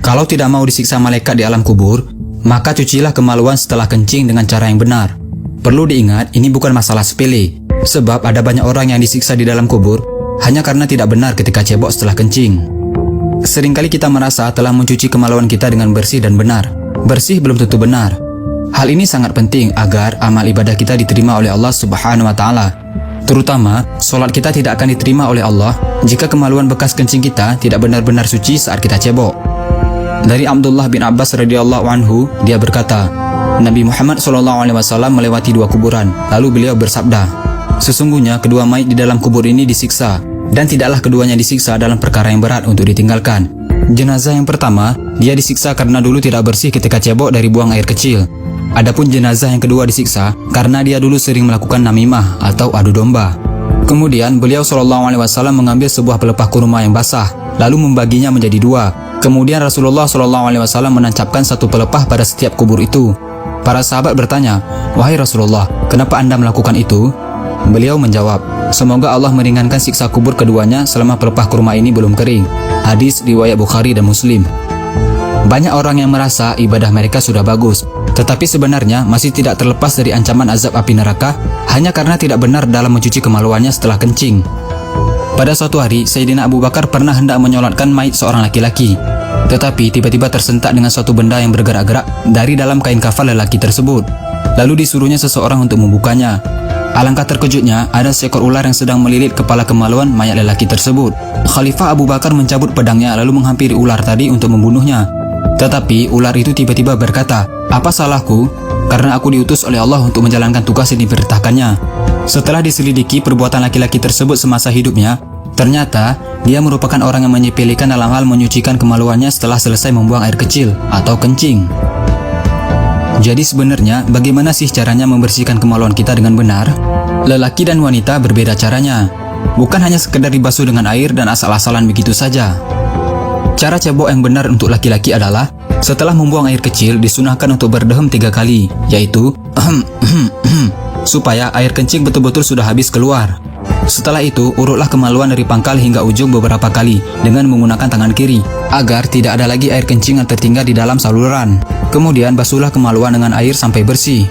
Kalau tidak mau disiksa malaikat di alam kubur, maka cucilah kemaluan setelah kencing dengan cara yang benar. Perlu diingat, ini bukan masalah sepele, sebab ada banyak orang yang disiksa di dalam kubur hanya karena tidak benar ketika cebok setelah kencing. Seringkali kita merasa telah mencuci kemaluan kita dengan bersih dan benar. Bersih belum tentu benar. Hal ini sangat penting agar amal ibadah kita diterima oleh Allah Subhanahu wa Ta'ala. Terutama, solat kita tidak akan diterima oleh Allah jika kemaluan bekas kencing kita tidak benar-benar suci saat kita cebok. Dari Abdullah bin Abbas radhiyallahu anhu, dia berkata, Nabi Muhammad SAW melewati dua kuburan, lalu beliau bersabda, sesungguhnya kedua mayit di dalam kubur ini disiksa, dan tidaklah keduanya disiksa dalam perkara yang berat untuk ditinggalkan. Jenazah yang pertama, dia disiksa karena dulu tidak bersih ketika cebok dari buang air kecil. Adapun jenazah yang kedua disiksa karena dia dulu sering melakukan namimah atau adu domba. Kemudian beliau SAW mengambil sebuah pelepah kurma yang basah, lalu membaginya menjadi dua. Kemudian Rasulullah SAW menancapkan satu pelepah pada setiap kubur itu. Para sahabat bertanya, wahai Rasulullah, kenapa Anda melakukan itu? Beliau menjawab, semoga Allah meringankan siksa kubur keduanya selama pelepah kurma ini belum kering. Hadis riwayat Bukhari dan Muslim. Banyak orang yang merasa ibadah mereka sudah bagus, tetapi sebenarnya masih tidak terlepas dari ancaman azab api neraka hanya karena tidak benar dalam mencuci kemaluannya setelah kencing. Pada suatu hari, Sayyidina Abu Bakar pernah hendak menyolatkan mayit seorang laki-laki, tetapi tiba-tiba tersentak dengan suatu benda yang bergerak-gerak dari dalam kain kafan lelaki tersebut. Lalu disuruhnya seseorang untuk membukanya. Alangkah terkejutnya, ada seekor ular yang sedang melilit kepala kemaluan mayat lelaki tersebut. Khalifah Abu Bakar mencabut pedangnya lalu menghampiri ular tadi untuk membunuhnya. Tetapi ular itu tiba-tiba berkata, apa salahku? Karena aku diutus oleh Allah untuk menjalankan tugas yang diperintahkannya. Setelah diselidiki perbuatan laki-laki tersebut semasa hidupnya, ternyata dia merupakan orang yang menyepelekan dalam hal menyucikan kemaluannya setelah selesai membuang air kecil atau kencing. Jadi sebenarnya bagaimana sih caranya membersihkan kemaluan kita dengan benar? Lelaki dan wanita berbeda caranya. Bukan hanya sekedar dibasuh dengan air dan asal-asalan begitu saja. Cara cebok yang benar untuk laki-laki adalah setelah membuang air kecil disunahkan untuk berdehem 3 kali, yaitu supaya air kencing betul-betul sudah habis keluar. Setelah itu, urutlah kemaluan dari pangkal hingga ujung beberapa kali dengan menggunakan tangan kiri, agar tidak ada lagi air kencing yang tertinggal di dalam saluran. Kemudian basuhlah kemaluan dengan air sampai bersih.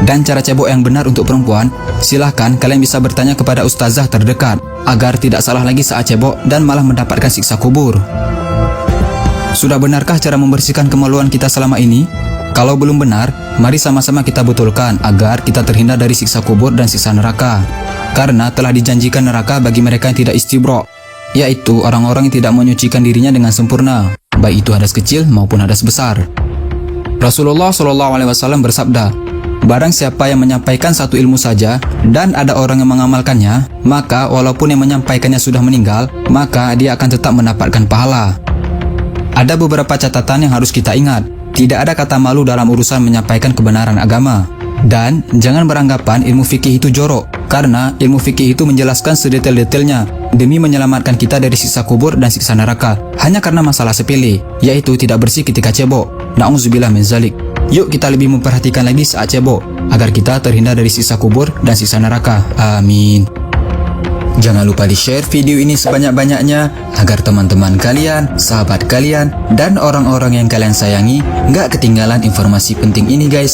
Dan cara cebok yang benar untuk perempuan, silahkan kalian bisa bertanya kepada ustazah terdekat, agar tidak salah lagi saat cebok dan malah mendapatkan siksa kubur. Sudah benarkah cara membersihkan kemaluan kita selama ini? Kalau belum benar, mari sama-sama kita betulkan agar kita terhindar dari siksa kubur dan siksa neraka. Karena telah dijanjikan neraka bagi mereka yang tidak istibro, yaitu orang-orang yang tidak menyucikan dirinya dengan sempurna, baik itu hadas kecil maupun hadas besar. Rasulullah SAW bersabda, barang siapa yang menyampaikan satu ilmu saja dan ada orang yang mengamalkannya, maka walaupun yang menyampaikannya sudah meninggal, maka dia akan tetap mendapatkan pahala. Ada beberapa catatan yang harus kita ingat. Tidak ada kata malu dalam urusan menyampaikan kebenaran agama. Dan jangan beranggapan ilmu fikih itu jorok, karena ilmu fikih itu menjelaskan sedetail-detailnya demi menyelamatkan kita dari siksa kubur dan siksa neraka, hanya karena masalah sepele, yaitu tidak bersih ketika cebok. Na'udzubillah min zalik. Yuk kita lebih memperhatikan lagi saat cebok, agar kita terhindar dari siksa kubur dan siksa neraka. Amin. Jangan lupa di-share video ini sebanyak-banyaknya agar teman-teman kalian, sahabat kalian, dan orang-orang yang kalian sayangi nggak ketinggalan informasi penting ini guys.